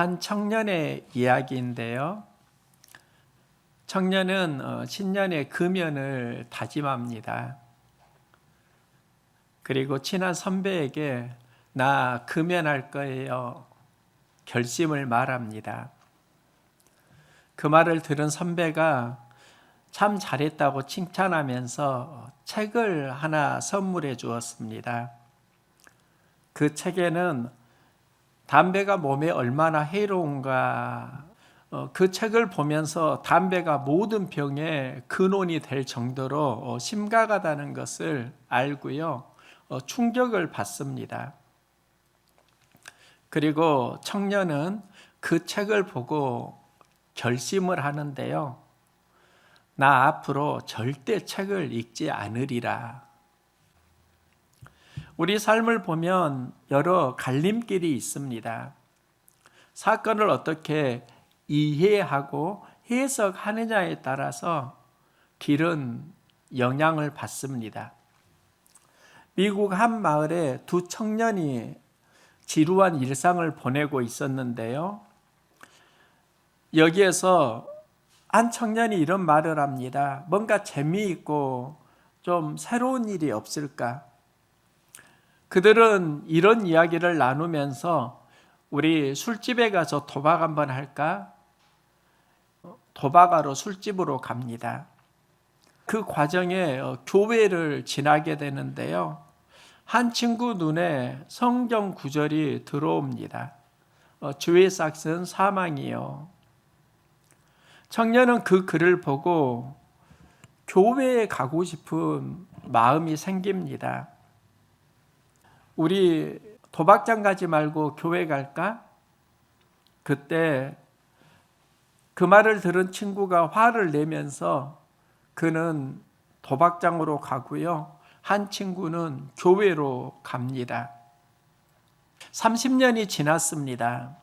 한 청년의 이야기인데요. 청년은 신년의 금연을 다짐합니다. 그리고 친한 선배에게 나 금연할 거예요 결심을 말합니다. 그 말을 들은 선배가 참 잘했다고 칭찬하면서 책을 하나 선물해 주었습니다. 그 책에는 담배가 몸에 얼마나 해로운가, 그 책을 보면서 담배가 모든 병의 근원이 될 정도로 심각하다는 것을 알고요, 충격을 받습니다. 그리고 청년은 그 책을 보고 결심을 하는데요. 나 앞으로 절대 책을 읽지 않으리라. 우리 삶을 보면 여러 갈림길이 있습니다. 사건을 어떻게 이해하고 해석하느냐에 따라서 길은 영향을 받습니다. 미국 한 마을에 두 청년이 지루한 일상을 보내고 있었는데요. 여기에서 한 청년이 이런 말을 합니다. 뭔가 재미있고 좀 새로운 일이 없을까? 그들은 이런 이야기를 나누면서 우리 술집에 가서 도박 한번 할까? 도박하러 술집으로 갑니다. 그 과정에 교회를 지나게 되는데요. 한 친구 눈에 성경 구절이 들어옵니다. 주의 삭은 사망이요. 청년은 그 글을 보고 교회에 가고 싶은 마음이 생깁니다. 우리 도박장 가지 말고 교회 갈까? 그때 그 말을 들은 친구가 화를 내면서 그는 도박장으로 가고요. 한 친구는 교회로 갑니다. 30년이 지났습니다.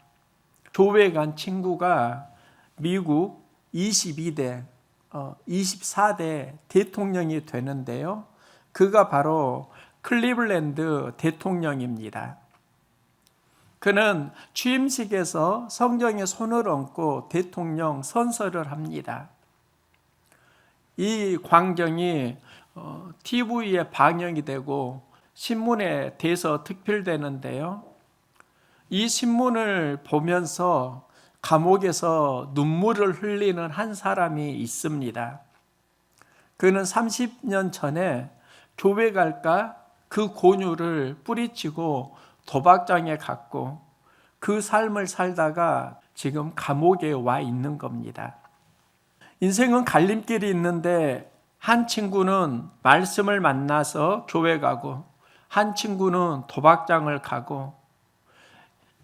교회 간 친구가 미국 24대 대통령이 되는데요. 그가 바로 클리블랜드 대통령입니다. 그는 취임식에서 성경에 손을 얹고 대통령 선서를 합니다. 이 광경이 TV에 방영이 되고 신문에 대서특필되는데요. 이 신문을 보면서 감옥에서 눈물을 흘리는 한 사람이 있습니다. 그는 30년 전에 교회 갈까 그 권유를 뿌리치고 도박장에 갔고 그 삶을 살다가 지금 감옥에 와 있는 겁니다. 인생은 갈림길이 있는데 한 친구는 말씀을 만나서 교회 가고 한 친구는 도박장을 가고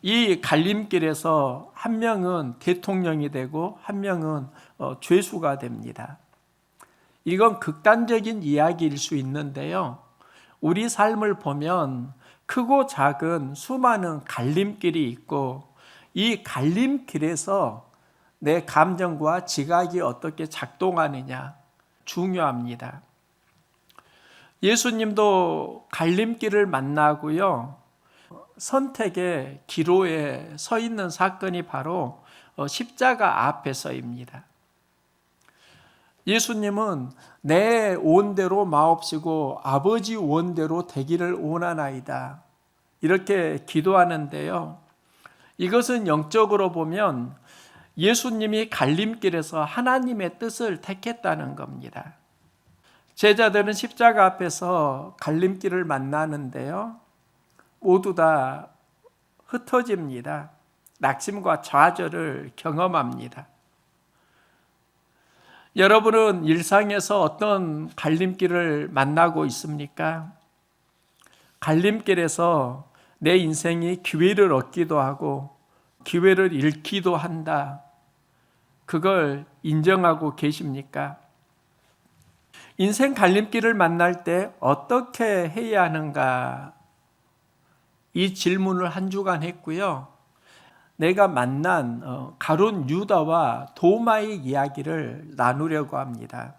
이 갈림길에서 한 명은 대통령이 되고 한 명은 죄수가 됩니다. 이건 극단적인 이야기일 수 있는데요. 우리 삶을 보면 크고 작은 수많은 갈림길이 있고 이 갈림길에서 내 감정과 지각이 어떻게 작동하느냐 중요합니다. 예수님도 갈림길을 만나고요. 선택의 기로에 서 있는 사건이 바로 십자가 앞에서입니다. 예수님은 내 원대로 마옵시고 아버지 원대로 되기를 원하나이다. 이렇게 기도하는데요. 이것은 영적으로 보면 예수님이 갈림길에서 하나님의 뜻을 택했다는 겁니다. 제자들은 십자가 앞에서 갈림길을 만나는데요. 모두 다 흩어집니다. 낙심과 좌절을 경험합니다. 여러분은 일상에서 어떤 갈림길을 만나고 있습니까? 갈림길에서 내 인생이 기회를 얻기도 하고 기회를 잃기도 한다. 그걸 인정하고 계십니까? 인생 갈림길을 만날 때 어떻게 해야 하는가? 이 질문을 한 주간 했고요. 내가 만난 가룟 유다와 도마의 이야기를 나누려고 합니다.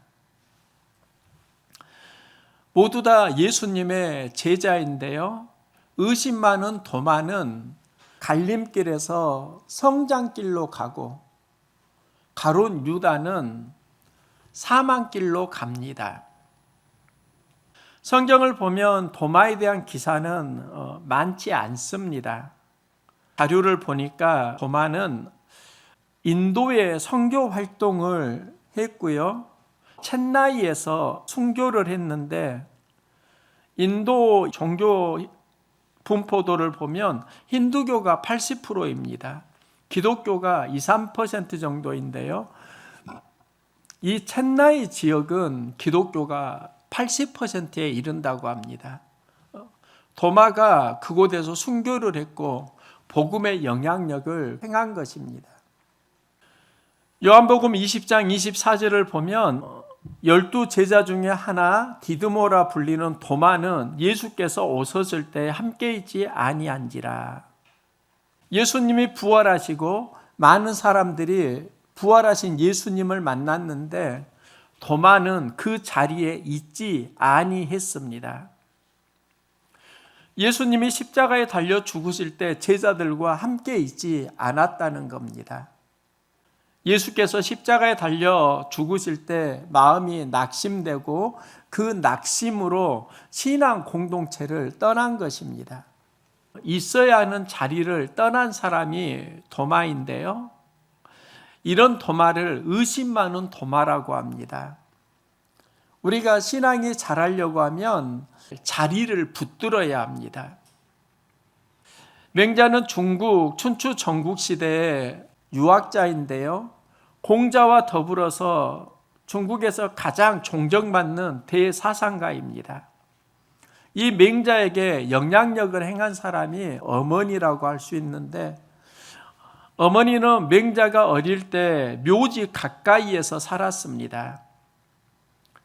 모두 다 예수님의 제자인데요. 의심 많은 도마는 갈림길에서 성장길로 가고 가룟 유다는 사망길로 갑니다. 성경을 보면 도마에 대한 기사는 많지 않습니다. 자료를 보니까 도마는 인도에 선교 활동을 했고요. 첸나이에서 순교를 했는데 인도 종교 분포도를 보면 힌두교가 80%입니다. 기독교가 2, 3% 정도인데요. 이 첸나이 지역은 기독교가 80%에 이른다고 합니다. 도마가 그곳에서 순교를 했고 복음의 영향력을 행한 것입니다. 요한복음 20장 24절을 보면 12 제자 중에 하나 디드모라 불리는 도마는 예수께서 오셨을 때 함께 있지 아니한지라. 예수님이 부활하시고 많은 사람들이 부활하신 예수님을 만났는데 도마는 그 자리에 있지 아니했습니다. 예수님이 십자가에 달려 죽으실 때 제자들과 함께 있지 않았다는 겁니다. 예수께서 십자가에 달려 죽으실 때 마음이 낙심되고 그 낙심으로 신앙 공동체를 떠난 것입니다. 있어야 하는 자리를 떠난 사람이 도마인데요. 이런 도마를 의심 많은 도마라고 합니다. 우리가 신앙이 자라려고 하면 자리를 붙들어야 합니다. 맹자는 중국 춘추 전국 시대의 유학자인데요. 공자와 더불어서 중국에서 가장 존경받는 대사상가입니다. 이 맹자에게 영향력을 행한 사람이 어머니라고 할 수 있는데 어머니는 맹자가 어릴 때 묘지 가까이에서 살았습니다.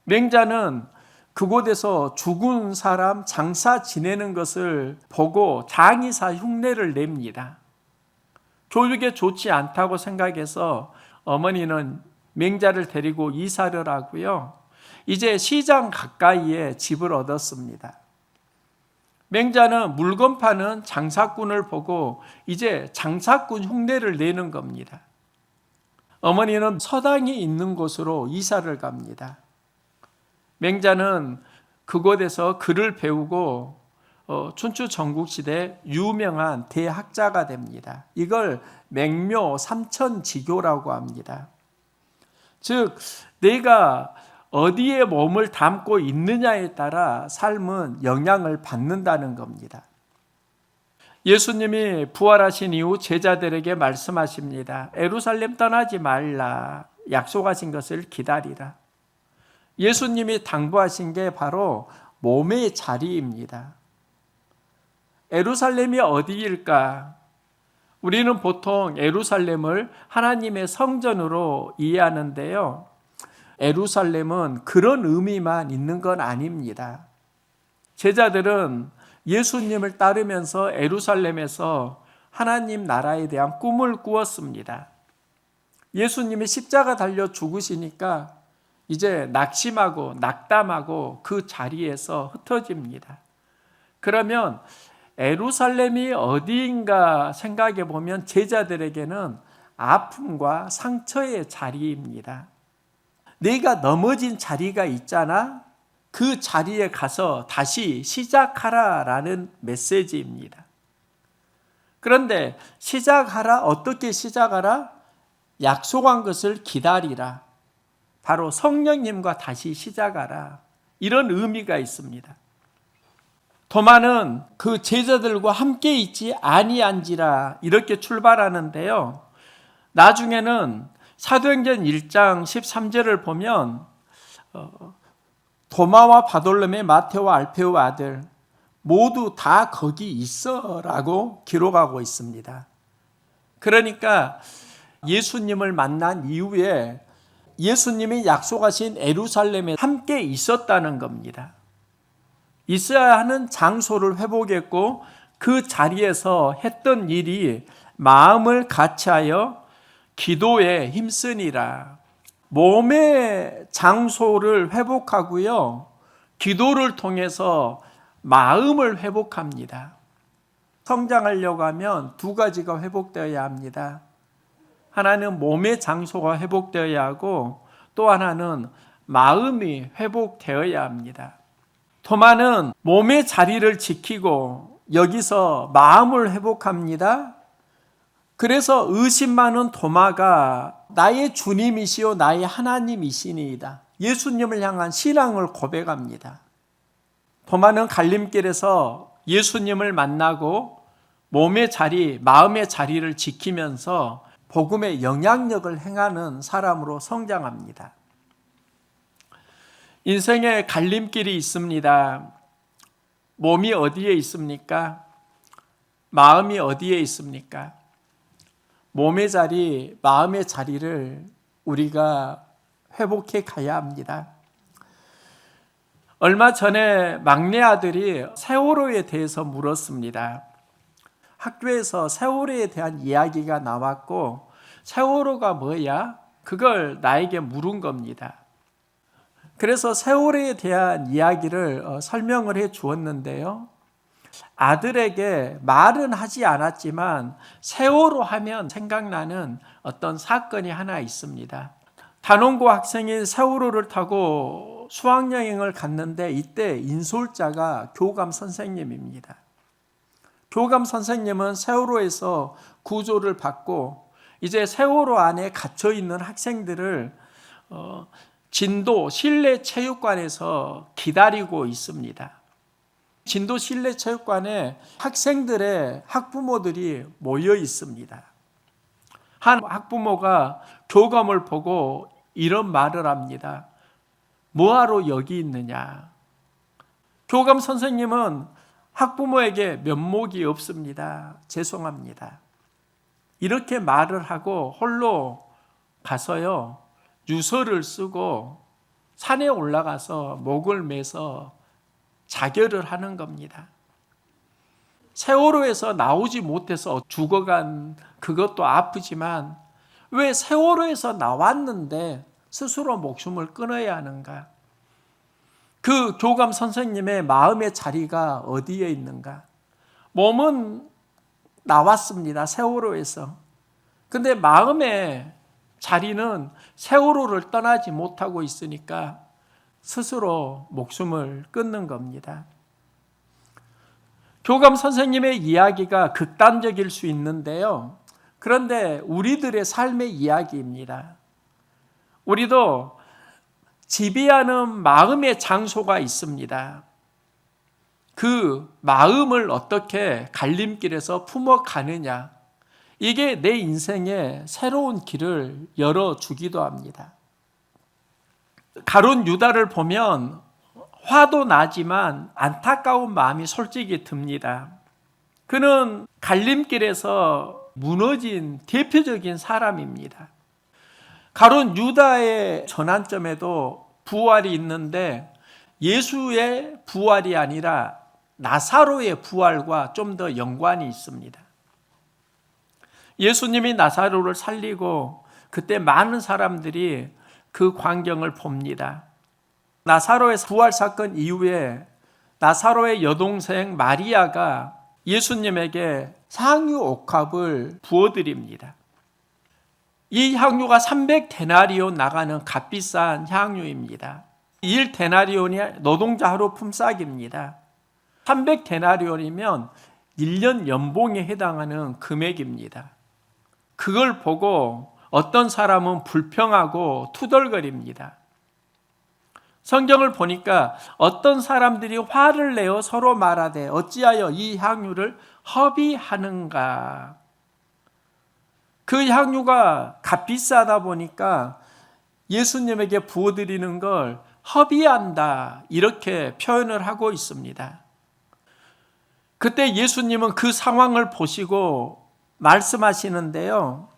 맹자는 그곳에서 죽은 사람 장사 지내는 것을 보고 장의사 흉내를 냅니다. 교육에 좋지 않다고 생각해서 어머니는 맹자를 데리고 이사를 하고요. 이제 시장 가까이에 집을 얻었습니다. 맹자는 물건 파는 장사꾼을 보고 이제 장사꾼 흉내를 내는 겁니다. 어머니는 서당이 있는 곳으로 이사를 갑니다. 맹자는 그곳에서 글을 배우고 춘추 전국시대 유명한 대학자가 됩니다. 이걸 맹묘 삼천지교라고 합니다. 즉 내가 어디에 몸을 담고 있느냐에 따라 삶은 영향을 받는다는 겁니다. 예수님이 부활하신 이후 제자들에게 말씀하십니다. 예루살렘 떠나지 말라. 약속하신 것을 기다리라. 예수님이 당부하신 게 바로 몸의 자리입니다. 예루살렘이 어디일까? 우리는 보통 예루살렘을 하나님의 성전으로 이해하는데요. 예루살렘은 그런 의미만 있는 건 아닙니다. 제자들은 예수님을 따르면서 예루살렘에서 하나님 나라에 대한 꿈을 꾸었습니다. 예수님이 십자가 달려 죽으시니까 이제 낙심하고 낙담하고 그 자리에서 흩어집니다. 그러면 예루살렘이 어디인가 생각해 보면 제자들에게는 아픔과 상처의 자리입니다. 내가 넘어진 자리가 있잖아. 그 자리에 가서 다시 시작하라라는 메시지입니다. 그런데 시작하라, 어떻게 시작하라? 약속한 것을 기다리라. 바로 성령님과 다시 시작하라. 이런 의미가 있습니다. 도마는 그 제자들과 함께 있지 아니한지라 이렇게 출발하는데요. 나중에는 사도행전 1장 13절을 보면 도마와 바돌로메, 마테오, 알페오 아들 모두 다 거기 있어라고 기록하고 있습니다. 그러니까 예수님을 만난 이후에 예수님이 약속하신 예루살렘에 함께 있었다는 겁니다. 있어야 하는 장소를 회복했고 그 자리에서 했던 일이 마음을 같이하여 기도에 힘쓰니라. 몸의 장소를 회복하고요. 기도를 통해서 마음을 회복합니다. 성장하려고 하면 두 가지가 회복되어야 합니다. 하나는 몸의 장소가 회복되어야 하고 또 하나는 마음이 회복되어야 합니다. 토마는 몸의 자리를 지키고 여기서 마음을 회복합니다. 그래서 의심 많은 토마가 나의 주님이시요 나의 하나님이시니이다. 예수님을 향한 신앙을 고백합니다. 토마는 갈림길에서 예수님을 만나고 몸의 자리, 마음의 자리를 지키면서 복음의 영향력을 행하는 사람으로 성장합니다. 인생에 갈림길이 있습니다. 몸이 어디에 있습니까? 마음이 어디에 있습니까? 몸의 자리, 마음의 자리를 우리가 회복해 가야 합니다. 얼마 전에 막내 아들이 세월호에 대해서 물었습니다. 학교에서 세월호에 대한 이야기가 나왔고 세월호가 뭐야? 그걸 나에게 물은 겁니다. 그래서 세월호에 대한 이야기를 설명을 해 주었는데요. 아들에게 말은 하지 않았지만 세월호 하면 생각나는 어떤 사건이 하나 있습니다. 단원고 학생이 세월호를 타고 수학여행을 갔는데 이때 인솔자가 교감 선생님입니다. 교감 선생님은 세월호에서 구조를 받고 이제 세월호 안에 갇혀 있는 학생들을 진도 실내체육관에서 기다리고 있습니다. 진도 실내체육관에 학생들의 학부모들이 모여 있습니다. 한 학부모가 교감을 보고 이런 말을 합니다. 뭐하러 여기 있느냐? 교감 선생님은 학부모에게 면목이 없습니다. 죄송합니다. 이렇게 말을 하고 홀로 가서요, 유서를 쓰고 산에 올라가서 목을 매서 자결을 하는 겁니다. 세월호에서 나오지 못해서 죽어간 그것도 아프지만 왜 세월호에서 나왔는데 스스로 목숨을 끊어야 하는가? 그 교감 선생님의 마음의 자리가 어디에 있는가? 몸은 나왔습니다. 세월호에서. 근데 마음의 자리는 세월호를 떠나지 못하고 있으니까 스스로 목숨을 끊는 겁니다. 교감 선생님의 이야기가 극단적일 수 있는데요. 그런데 우리들의 삶의 이야기입니다. 우리도 지배하는 마음의 장소가 있습니다. 그 마음을 어떻게 갈림길에서 품어가느냐, 이게 내 인생의 새로운 길을 열어주기도 합니다. 가룟 유다를 보면 화도 나지만 안타까운 마음이 솔직히 듭니다. 그는 갈림길에서 무너진 대표적인 사람입니다. 가룟 유다의 전환점에도 부활이 있는데 예수의 부활이 아니라 나사로의 부활과 좀 더 연관이 있습니다. 예수님이 나사로를 살리고 그때 많은 사람들이 그 광경을 봅니다. 나사로의 부활 사건 이후에 나사로의 여동생 마리아가 예수님에게 향유 옥합을 부어드립니다. 이 향유가 300데나리온 나가는 값비싼 향유입니다. 1데나리온이 노동자 하루 품삯입니다. 300데나리온이면 1년 연봉에 해당하는 금액입니다. 그걸 보고 어떤 사람은 불평하고 투덜거립니다. 성경을 보니까 어떤 사람들이 화를 내어 서로 말하되 어찌하여 이 향유를 허비하는가. 그 향유가 값비싸다 보니까 예수님에게 부어드리는 걸 허비한다, 이렇게 표현을 하고 있습니다. 그때 예수님은 그 상황을 보시고 말씀하시는데요.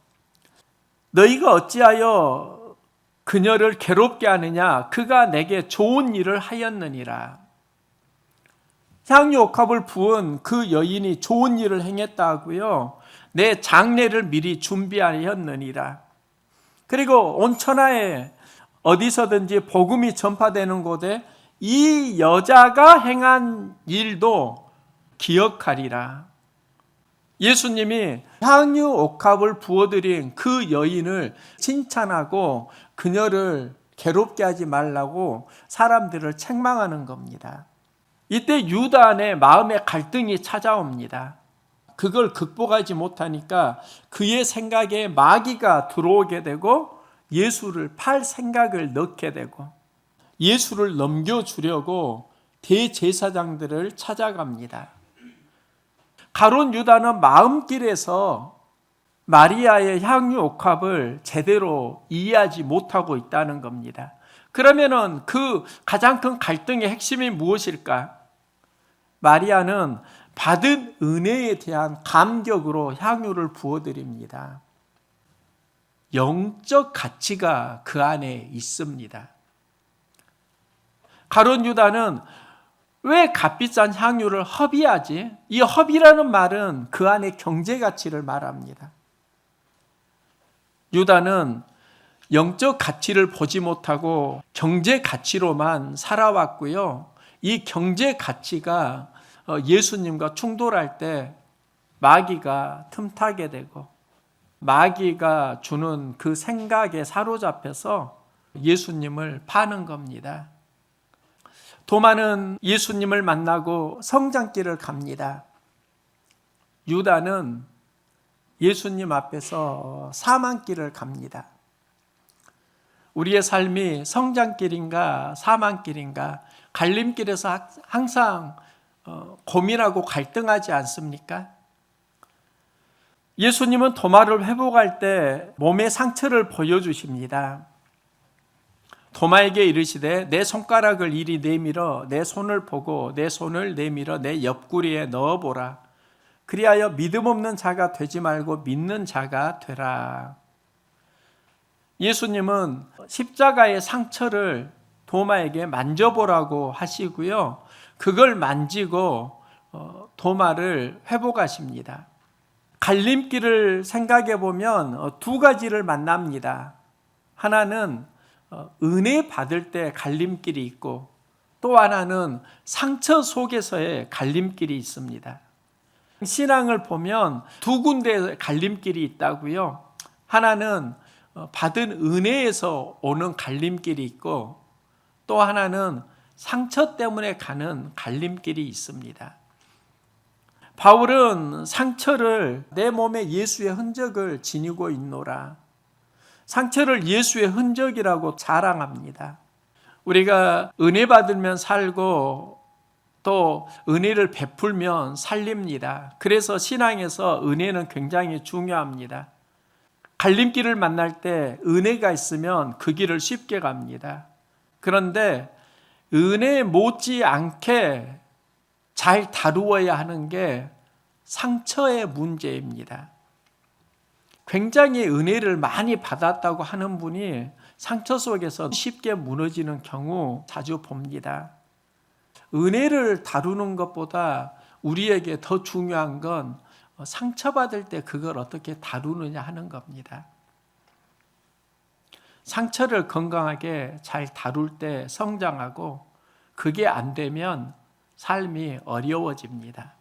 너희가 어찌하여 그녀를 괴롭게 하느냐? 그가 내게 좋은 일을 하였느니라. 향유 옥합을 부은 그 여인이 좋은 일을 행했다고요. 내 장례를 미리 준비하였느니라. 그리고 온 천하에 어디서든지 복음이 전파되는 곳에 이 여자가 행한 일도 기억하리라. 예수님이 향유 옥합을 부어드린 그 여인을 칭찬하고 그녀를 괴롭게 하지 말라고 사람들을 책망하는 겁니다. 이때 유다 안에 마음의 갈등이 찾아옵니다. 그걸 극복하지 못하니까 그의 생각에 마귀가 들어오게 되고 예수를 팔 생각을 넣게 되고 예수를 넘겨주려고 대제사장들을 찾아갑니다. 가룟 유다는 마음길에서 마리아의 향유 옥합을 제대로 이해하지 못하고 있다는 겁니다. 그러면은 그 가장 큰 갈등의 핵심이 무엇일까? 마리아는 받은 은혜에 대한 감격으로 향유를 부어드립니다. 영적 가치가 그 안에 있습니다. 가룟 유다는 왜 값비싼 향유를 허비하지? 이 허비라는 말은 그 안에 경제 가치를 말합니다. 유다는 영적 가치를 보지 못하고 경제 가치로만 살아왔고요. 이 경제 가치가 예수님과 충돌할 때 마귀가 틈타게 되고 마귀가 주는 그 생각에 사로잡혀서 예수님을 파는 겁니다. 도마는 예수님을 만나고 성장길을 갑니다. 유다는 예수님 앞에서 사망길을 갑니다. 우리의 삶이 성장길인가 사망길인가 갈림길에서 항상 고민하고 갈등하지 않습니까? 예수님은 도마를 회복할 때 몸의 상처를 보여주십니다. 도마에게 이르시되 내 손가락을 이리 내밀어 내 손을 보고 내 손을 내밀어 내 옆구리에 넣어보라. 그리하여 믿음 없는 자가 되지 말고 믿는 자가 되라. 예수님은 십자가의 상처를 도마에게 만져보라고 하시고요. 그걸 만지고 도마를 회복하십니다. 갈림길을 생각해 보면 두 가지를 만납니다. 하나는 은혜 받을 때 갈림길이 있고 또 하나는 상처 속에서의 갈림길이 있습니다. 신앙을 보면 두 군데 갈림길이 있다고요. 하나는 받은 은혜에서 오는 갈림길이 있고 또 하나는 상처 때문에 가는 갈림길이 있습니다. 바울은 상처를 내 몸에 예수의 흔적을 지니고 있노라. 상처를 예수의 흔적이라고 자랑합니다. 우리가 은혜 받으면 살고 또 은혜를 베풀면 살립니다. 그래서 신앙에서 은혜는 굉장히 중요합니다. 갈림길을 만날 때 은혜가 있으면 그 길을 쉽게 갑니다. 그런데 은혜 못지않게 잘 다루어야 하는 게 상처의 문제입니다. 굉장히 은혜를 많이 받았다고 하는 분이 상처 속에서 쉽게 무너지는 경우 자주 봅니다. 은혜를 다루는 것보다 우리에게 더 중요한 건 상처받을 때 그걸 어떻게 다루느냐 하는 겁니다. 상처를 건강하게 잘 다룰 때 성장하고 그게 안 되면 삶이 어려워집니다.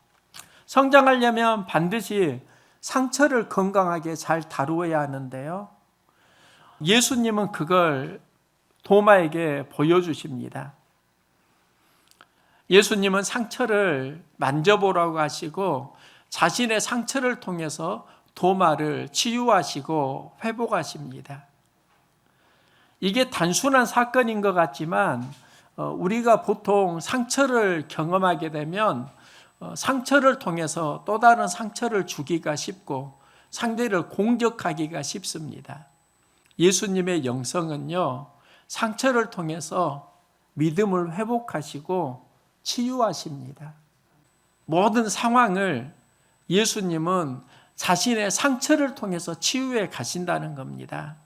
성장하려면 반드시 상처를 건강하게 잘 다루어야 하는데요. 예수님은 그걸 도마에게 보여주십니다. 예수님은 상처를 만져보라고 하시고 자신의 상처를 통해서 도마를 치유하시고 회복하십니다. 이게 단순한 사건인 것 같지만 우리가 보통 상처를 경험하게 되면 상처를 통해서 또 다른 상처를 주기가 쉽고 상대를 공격하기가 쉽습니다. 예수님의 영성은요, 상처를 통해서 믿음을 회복하시고 치유하십니다. 모든 상황을 예수님은 자신의 상처를 통해서 치유해 가신다는 겁니다.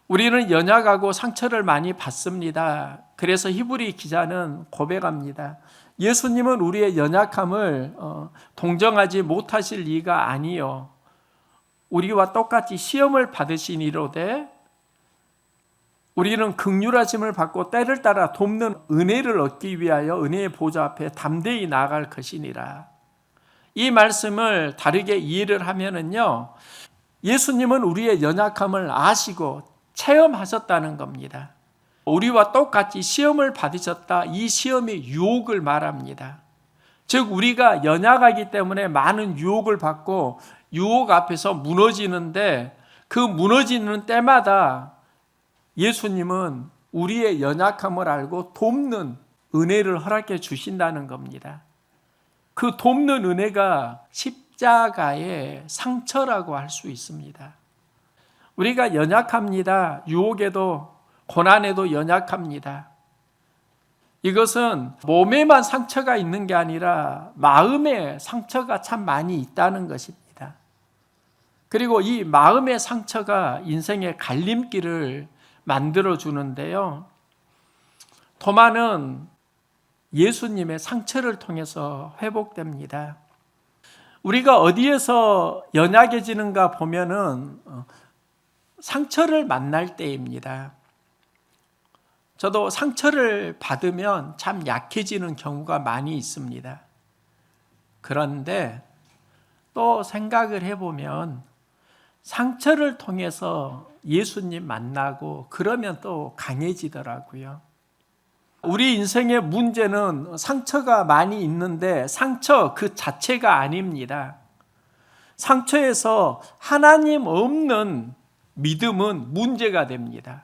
우리는 연약하고 상처를 많이 받습니다. 그래서 히브리 기자는 고백합니다. 예수님은 우리의 연약함을 동정하지 못하실 리가 아니요 우리와 똑같이 시험을 받으시니로되 우리는 긍휼하심을 받고 때를 따라 돕는 은혜를 얻기 위하여 은혜의 보좌 앞에 담대히 나아갈 것이니라. 이 말씀을 다르게 이해를 하면은요, 예수님은 우리의 연약함을 아시고 체험하셨다는 겁니다. 우리와 똑같이 시험을 받으셨다. 이 시험이 유혹을 말합니다. 즉 우리가 연약하기 때문에 많은 유혹을 받고 유혹 앞에서 무너지는데, 그 무너지는 때마다 예수님은 우리의 연약함을 알고 돕는 은혜를 허락해 주신다는 겁니다. 그 돕는 은혜가 십자가의 상처라고 할 수 있습니다. 우리가 연약합니다. 유혹에도 고난에도 연약합니다. 이것은 몸에만 상처가 있는 게 아니라 마음에 상처가 참 많이 있다는 것입니다. 그리고 이 마음의 상처가 인생의 갈림길을 만들어 주는데요, 도마는 예수님의 상처를 통해서 회복됩니다. 우리가 어디에서 연약해지는가 보면은 상처를 만날 때입니다. 저도 상처를 받으면 참 약해지는 경우가 많이 있습니다. 그런데 또 생각을 해보면 상처를 통해서 예수님 만나고 그러면 또 강해지더라고요. 우리 인생의 문제는 상처가 많이 있는데 상처 그 자체가 아닙니다. 상처에서 하나님 없는 믿음은 문제가 됩니다.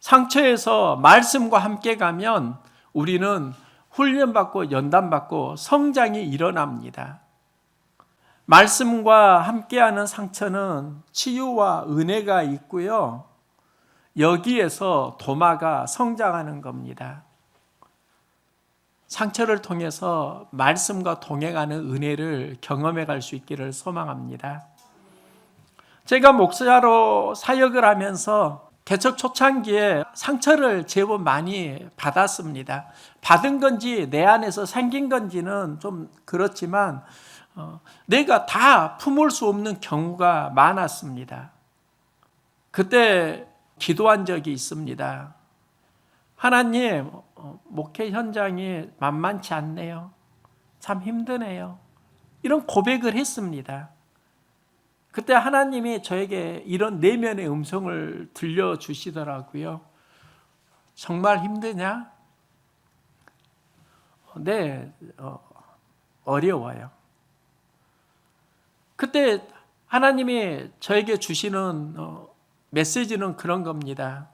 상처에서 말씀과 함께 가면 우리는 훈련받고 연단받고 성장이 일어납니다. 말씀과 함께하는 상처는 치유와 은혜가 있고요, 여기에서 도마가 성장하는 겁니다. 상처를 통해서 말씀과 동행하는 은혜를 경험해 갈 수 있기를 소망합니다. 제가 목사로 사역을 하면서 개척 초창기에 상처를 제법 많이 받았습니다. 받은 건지 내 안에서 생긴 건지는 좀 그렇지만 내가 다 품을 수 없는 경우가 많았습니다. 그때 기도한 적이 있습니다. 하나님, 목회 현장이 만만치 않네요. 참 힘드네요. 이런 고백을 했습니다. 그때 하나님이 저에게 이런 내면의 음성을 들려주시더라고요. 정말 힘드냐? 네, 어려워요. 그때 하나님이 저에게 주시는 메시지는 그런 겁니다.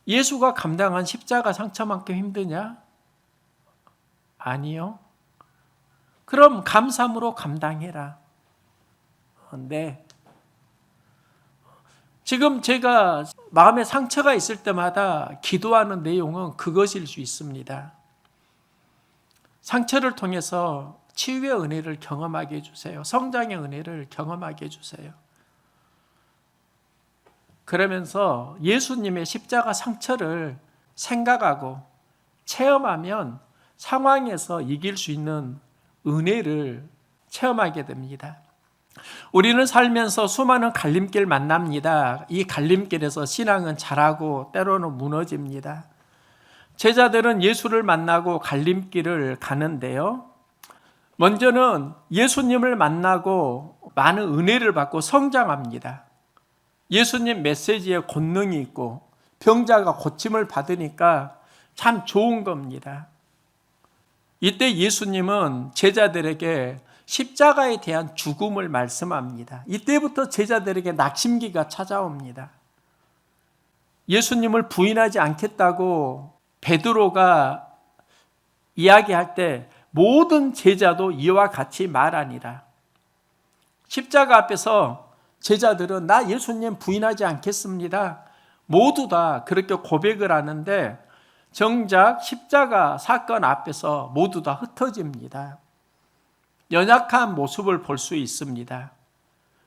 예수가 감당한 십자가 상처만큼 힘드냐? 아니요. 그럼 감사함으로 감당해라. 네. 지금 제가 마음에 상처가 있을 때마다 기도하는 내용은 그것일 수 있습니다. 상처를 통해서 치유의 은혜를 경험하게 해주세요. 성장의 은혜를 경험하게 해주세요. 그러면서 예수님의 십자가 상처를 생각하고 체험하면 상황에서 이길 수 있는 은혜를 체험하게 됩니다. 우리는 살면서 수많은 갈림길 만납니다. 이 갈림길에서 신앙은 자라고 때로는 무너집니다. 제자들은 예수를 만나고 갈림길을 가는데요, 먼저는 예수님을 만나고 많은 은혜를 받고 성장합니다. 예수님 메시지에 권능이 있고 병자가 고침을 받으니까 참 좋은 겁니다. 이때 예수님은 제자들에게 십자가에 대한 죽음을 말씀합니다. 이때부터 제자들에게 낙심기가 찾아옵니다. 예수님을 부인하지 않겠다고 베드로가 이야기할 때 모든 제자도 이와 같이 말하니라. 십자가 앞에서 제자들은 나 예수님 부인하지 않겠습니다. 모두 다 그렇게 고백을 하는데 정작 십자가 사건 앞에서 모두 다 흩어집니다. 연약한 모습을 볼 수 있습니다.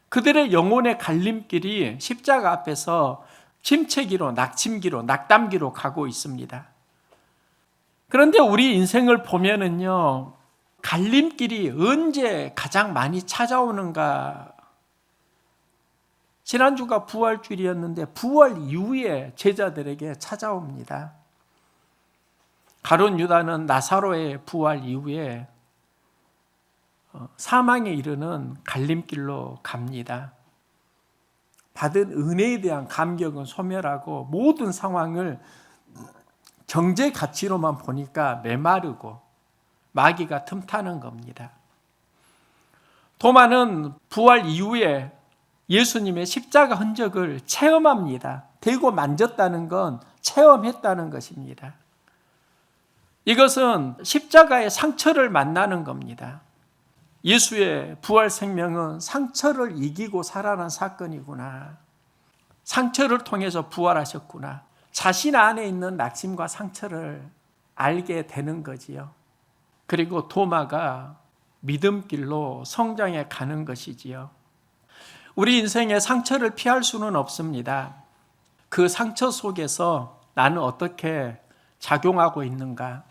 그들의 영혼의 갈림길이 십자가 앞에서 침체기로, 낙심기로, 낙담기로 가고 있습니다. 그런데 우리 인생을 보면은요, 갈림길이 언제 가장 많이 찾아오는가? 지난주가 부활주일이었는데 부활 이후에 제자들에게 찾아옵니다. 가룟 유다는 나사로의 부활 이후에 사망에 이르는 갈림길로 갑니다. 받은 은혜에 대한 감격은 소멸하고 모든 상황을 경제 가치로만 보니까 메마르고 마귀가 틈타는 겁니다. 도마는 부활 이후에 예수님의 십자가 흔적을 체험합니다. 대고 만졌다는 건 체험했다는 것입니다. 이것은 십자가의 상처를 만나는 겁니다. 예수의 부활 생명은 상처를 이기고 살아난 사건이구나. 상처를 통해서 부활하셨구나. 자신 안에 있는 낙심과 상처를 알게 되는 거지요. 그리고 도마가 믿음길로 성장해 가는 것이지요. 우리 인생의 상처를 피할 수는 없습니다. 그 상처 속에서 나는 어떻게 작용하고 있는가?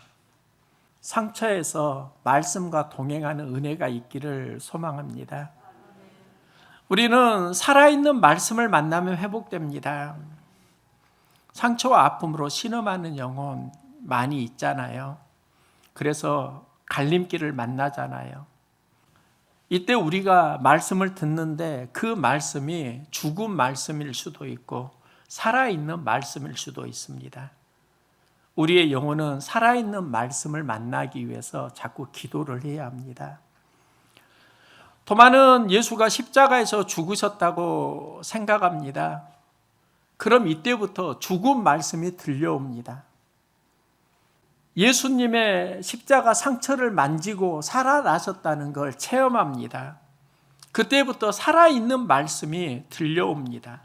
상처에서 말씀과 동행하는 은혜가 있기를 소망합니다. 우리는 살아있는 말씀을 만나면 회복됩니다. 상처와 아픔으로 신음하는 영혼 많이 있잖아요. 그래서 갈림길을 만나잖아요. 이때 우리가 말씀을 듣는데 그 말씀이 죽은 말씀일 수도 있고 살아있는 말씀일 수도 있습니다. 우리의 영혼은 살아있는 말씀을 만나기 위해서 자꾸 기도를 해야 합니다. 도마는 예수가 십자가에서 죽으셨다고 생각합니다. 그럼 이때부터 죽은 말씀이 들려옵니다. 예수님의 십자가 상처를 만지고 살아나셨다는 걸 체험합니다. 그때부터 살아있는 말씀이 들려옵니다.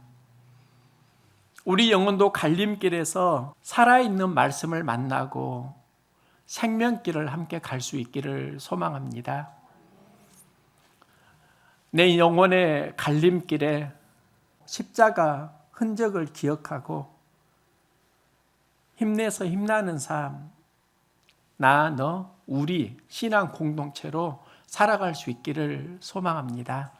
우리 영혼도 갈림길에서 살아있는 말씀을 만나고 생명길을 함께 갈 수 있기를 소망합니다. 내 영혼의 갈림길에 십자가 흔적을 기억하고 힘내서 힘나는 삶, 나, 너, 우리 신앙 공동체로 살아갈 수 있기를 소망합니다.